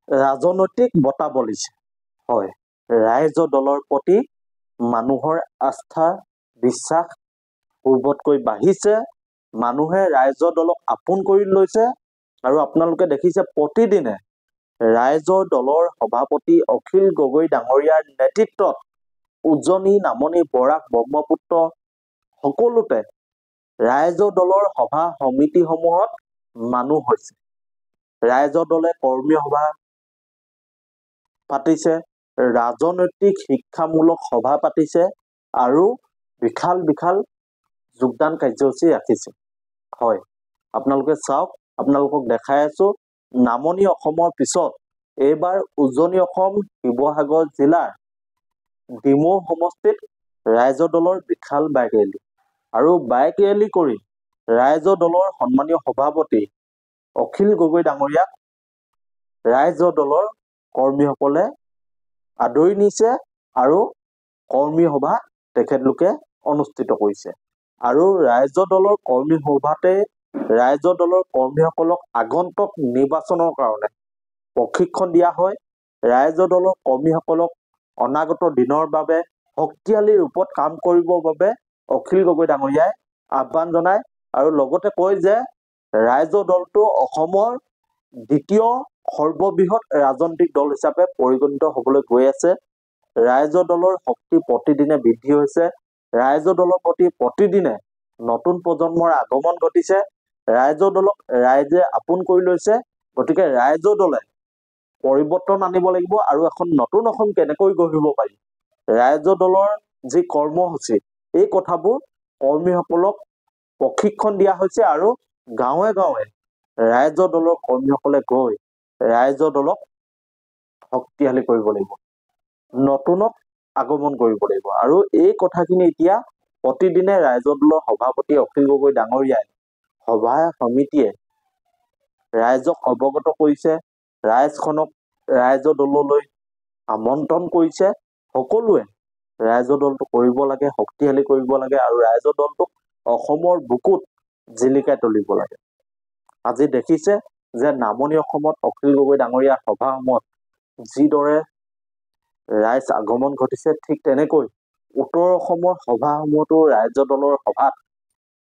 ৰাজনৈতিক বঁটা বলিছে। হয়, ৰাইজৰ দলৰ প্ৰতি মানুহৰ আস্থা বিশ্বাস পূৰ্বতকৈ বাঢ়িছে। মানুহে ৰাইজৰ দলক আপোন কৰি লৈছে আৰু আপোনালোকে দেখিছে প্ৰতিদিনে ৰাইজৰ দলৰ সভাপতি অখিল গগৈ ডাঙৰীয়াৰ নেতৃত্বত উজনি, নামনি, বৰাক, ব্ৰহ্মপুত্ৰ সকলোতে ৰাইজৰ দলৰ সভা সমিতিসমূহত মানুহ হৈছে। ৰাইজৰ দলে কৰ্মী সভা পাতিছে, ৰাজনৈতিক শিক্ষামূলক সভা পাতিছে আৰু বিশাল বিশাল যোগদান কাৰ্যসূচী ৰাখিছে। হয়, আপোনালোকে চাওক, আপোনালোকক দেখাই আছো নামনি অসমৰ পিছত এইবাৰ উজনি অসম শিৱসাগৰ জিলাৰ ডিমৌ সমষ্টিত ৰাইজৰ দলৰ বিশাল বাইক ৰেলী আৰু বাইক ৰেলী কৰি ৰাইজৰ দলৰ সন্মানীয় সভাপতি অখিল গগৈ ডাঙৰীয়াক ৰাইজৰ দলৰ কৰ্মীসকলে আদৰি নিছে আৰু কৰ্মী সভা তেখেতলোকে অনুষ্ঠিত কৰিছে। আৰু ৰাইজৰ দলৰ কৰ্মী সভাতে ৰাইজৰ দলৰ কৰ্মীসকলক আগন্তুক নিৰ্বাচনৰ কাৰণে প্ৰশিক্ষণ দিয়া হয়। ৰাইজৰ দলৰ কৰ্মীসকলক অনাগত দিনৰ বাবে শক্তিশালী ৰূপত কাম কৰিবৰ বাবে অখিল গগৈ ডাঙৰীয়াই আহ্বান জনায় আৰু লগতে কয় যে ৰাইজৰ দলটো অসমৰ দ্বিতীয় সৰ্ববৃহৎ ৰাজনৈতিক দল হিচাপে পৰিগণিত হ'বলৈ গৈ আছে। ৰাইজৰ দলৰ শক্তি প্ৰতিদিনে বৃদ্ধি হৈছে। ৰাইজৰ দলৰ প্ৰতি প্ৰতিদিনে নতুন প্ৰজন্মৰ আগমন ঘটিছে। ৰাইজৰ দলক ৰাইজে আপোন কৰি লৈছে। গতিকে ৰাইজৰ দলে পৰিৱৰ্তন আনিব লাগিব আৰু এখন নতুন অসম কেনেকৈ গঢ়িব পাৰি, ৰাইজৰ দলৰ যি কৰ্মসূচী, এই কথাবোৰ কৰ্মীসকলক প্ৰশিক্ষণ দিয়া হৈছে আৰু গাঁৱে গাঁৱে ৰাইজৰ দলৰ কৰ্মীসকলে গৈ ৰাইজৰ দলক শক্তিশালী কৰিব লাগিব, নতুনক আগমন কৰিব লাগিব। আৰু এই কথাখিনি এতিয়া প্ৰতিদিনে ৰাইজৰ দলৰ সভাপতি অখিল গগৈ ডাঙৰীয়াই সভা সমিতিয়ে ৰাইজক অৱগত কৰিছে, ৰাইজখনক ৰাইজৰ দললৈ আমন্ত্ৰণ কৰিছে। সকলোৱে ৰাইজৰ দলটো কৰিব লাগে, শক্তিশালী কৰিব লাগে আৰু ৰাইজৰ দলটোক অসমৰ বুকুত জিলিকাই তুলিব লাগে। আজি দেখিছে যে নামনি অসমত অখিল গগৈ ডাঙৰীয়াৰ সভাসমূহত যিদৰে ৰাইজ আগমন ঘটিছে, ঠিক তেনেকৈ উত্তৰ অসমৰ সভাসমূহতো ৰাইজৰ দলৰ সভাত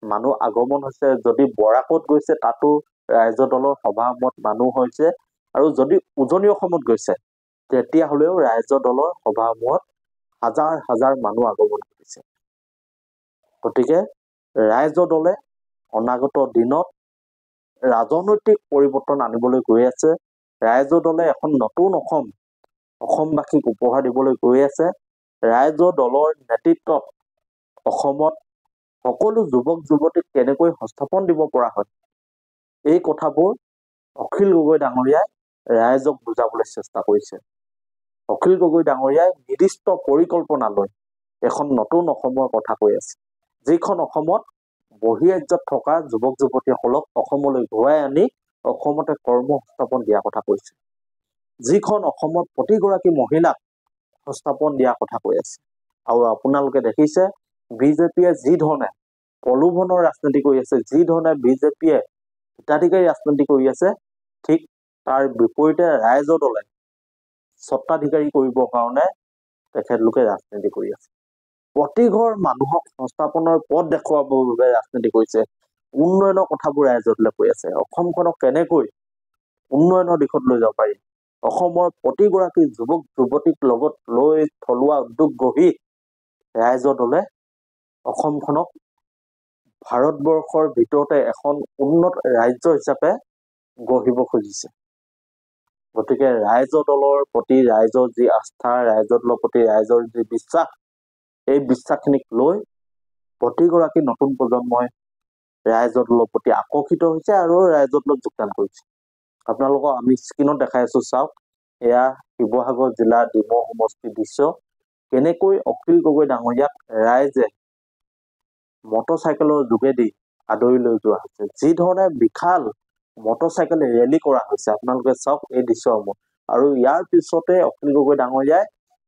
মানুহ আগমন হৈছে। যদি বৰাকত গৈছে তাতো ৰাইজৰ দলৰ সভাসমূহত মানুহ হৈছে আৰু যদি উজনি অসমত গৈছে তেতিয়াহ'লেও ৰাইজৰ দলৰ সভাসমূহত হাজাৰ হাজাৰ মানুহ আগমন ঘটিছে। গতিকে ৰাইজৰ দলে অনাগত দিনত ৰাজনৈতিক পৰিৱৰ্তন আনিবলৈ গৈ আছে। ৰাইজৰ দলে এখন নতুন অসম অসমবাসীক উপহাৰ দিবলৈ গৈ আছে। ৰাইজৰ দলৰ নেতৃত্বত অসমত সকলো যুৱক যুৱতীক কেনেকৈ সংস্থাপন দিব পৰা হয়, এই কথাবোৰ অখিল গগৈ ডাঙৰীয়াই ৰাইজক বুজাবলৈ চেষ্টা কৰিছে। অখিল গগৈ ডাঙৰীয়াই নিৰ্দিষ্ট পৰিকল্পনা লৈ এখন নতুন অসমৰ কথা কৈ আছে, যিখন অসমত বহিৰাজ্যত থকা যুৱক যুৱতীসকলক অসমলৈ ঘূৰাই আনি অসমতে কৰ্ম সংস্থাপন দিয়াৰ কথা কৈছে, যিখন অসমত প্ৰতিগৰাকী মহিলাক সংস্থাপন দিয়াৰ কথা কৈ আছে। আৰু আপোনালোকে দেখিছে বিজেপিয়ে যি ধৰণে প্ৰলোভনৰ ৰাজনীতি কৰি আছে, যি ধৰণে বিজেপিয়ে হিতাধিকাৰী ৰাজনীতি কৰি আছে, ঠিক তাৰ বিপৰীতে ৰাইজৰ দলে স্বত্বাধিকাৰী কৰিবৰ কাৰণে তেখেতলোকে ৰাজনীতি কৰি আছে। প্ৰতিঘৰ মানুহক সংস্থাপনৰ পথ দেখুৱাবৰ বাবে ৰাজনীতি কৰিছে। উন্নয়নৰ কথাবোৰ ৰাইজৰ দলে কৈ আছে, অসমখনক কেনেকৈ উন্নয়নৰ দিশত লৈ যাব পাৰি, অসমৰ প্ৰতিগৰাকী যুৱক যুৱতীক লগত লৈ থলুৱা উদ্যোগ গঢ়ি ৰাইজৰ দলে অসমখনক ভাৰতবৰ্ষৰ ভিতৰতে এখন উন্নত ৰাজ্য হিচাপে গঢ়িব খুজিছে। গতিকে ৰাইজৰ দলৰ প্ৰতি ৰাইজৰ যি আস্থা, ৰাইজৰ দলৰ প্ৰতি ৰাইজৰ যি বিশ্বাস, এই বিশ্বাসখিনিক লৈ প্ৰতিগৰাকী নতুন প্ৰজন্মই ৰাইজৰ দলৰ প্ৰতি আকৰ্ষিত হৈছে আৰু ৰাইজৰ দলত যোগদান কৰিছে। আপোনালোকক আমি স্ক্ৰীণত দেখাই আছো, চাওক, এয়া শিৱসাগৰ জিলাৰ ডিমৌ সমষ্টিৰ দৃশ্য। কেনেকৈ অখিল গগৈ ডাঙৰীয়াক ৰাইজে মটৰচাইকেলৰ যোগেদি আদৰি লৈ যোৱা হৈছে, যি ধৰণে বিশাল মটৰচাইকেল ৰেলী কৰা হৈছে, আপোনালোকে চাওক এই দৃশ্যসমূহ। আৰু ইয়াৰ পিছতে অখিল গগৈ ডাঙৰীয়াই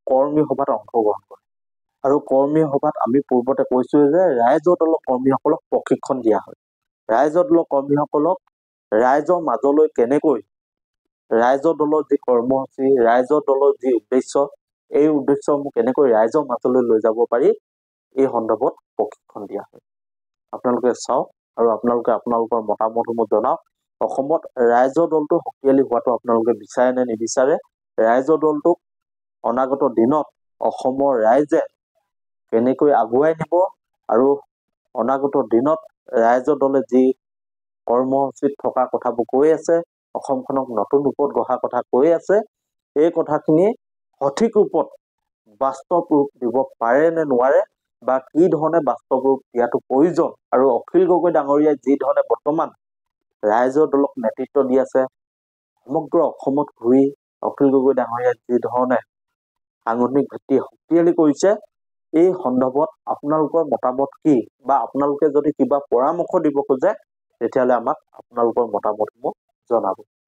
কৰ্মী সভাত অংশগ্ৰহণ কৰে। আৰু কৰ্মী সভাত আমি পূৰ্বতে কৈছো যে ৰাইজৰ দলৰ কৰ্মীসকলক প্ৰশিক্ষণ দিয়া হয়। ৰাইজৰ দলৰ কৰ্মীসকলক ৰাইজৰ মাজলৈ কেনেকৈ ৰাইজৰ দলৰ যি কৰ্মসূচী, ৰাইজৰ দলৰ যি উদ্দেশ্য, এই উদ্দেশ্যসমূহ কেনেকৈ ৰাইজৰ মাজলৈ লৈ যাব পাৰি এই সন্দৰ্ভত প্ৰশিক্ষণ দিয়া হয়। আপোনালোকে চাওক আৰু আপোনালোকে আপোনালোকৰ মতামতসমূহ জনাওক। অসমত ৰাইজৰ দলটো শক্তিশালী হোৱাটো আপোনালোকে বিচাৰে নে নিবিচাৰে? ৰাইজৰ দলটোক অনাগত দিনত অসমৰ ৰাইজে কেনেকৈ আগুৱাই নিব আৰু অনাগত দিনত ৰাইজৰ দলে যি কৰ্মসূচীত থকা কথাবোৰ কৈ আছে, অসমখনক নতুন ৰূপত গঢ়াৰ কথা কৈ আছে, এই কথাখিনি সঠিক ৰূপত বাস্তৱ ৰূপ দিব পাৰে নে নোৱাৰে, বা কি ধৰণে বাস্তৱ ৰূপ দিয়াটো প্ৰয়োজন, আৰু অখিল গগৈ ডাঙৰীয়াই যি ধৰণে বৰ্তমান ৰাইজৰ দলক নেতৃত্ব দি আছে, সমগ্ৰ অসমত ঘূৰি অখিল গগৈ ডাঙৰীয়াই যি ধৰণে সাংগঠনিক ভিত্তি শক্তিশালী কৰিছে, এই সন্দৰ্ভত আপোনালোকৰ মতামত কি, বা আপোনালোকে যদি কিবা পৰামৰ্শ দিব খোজে তেতিয়াহ'লে আমাক আপোনালোকৰ মতামতসমূহ জনাব।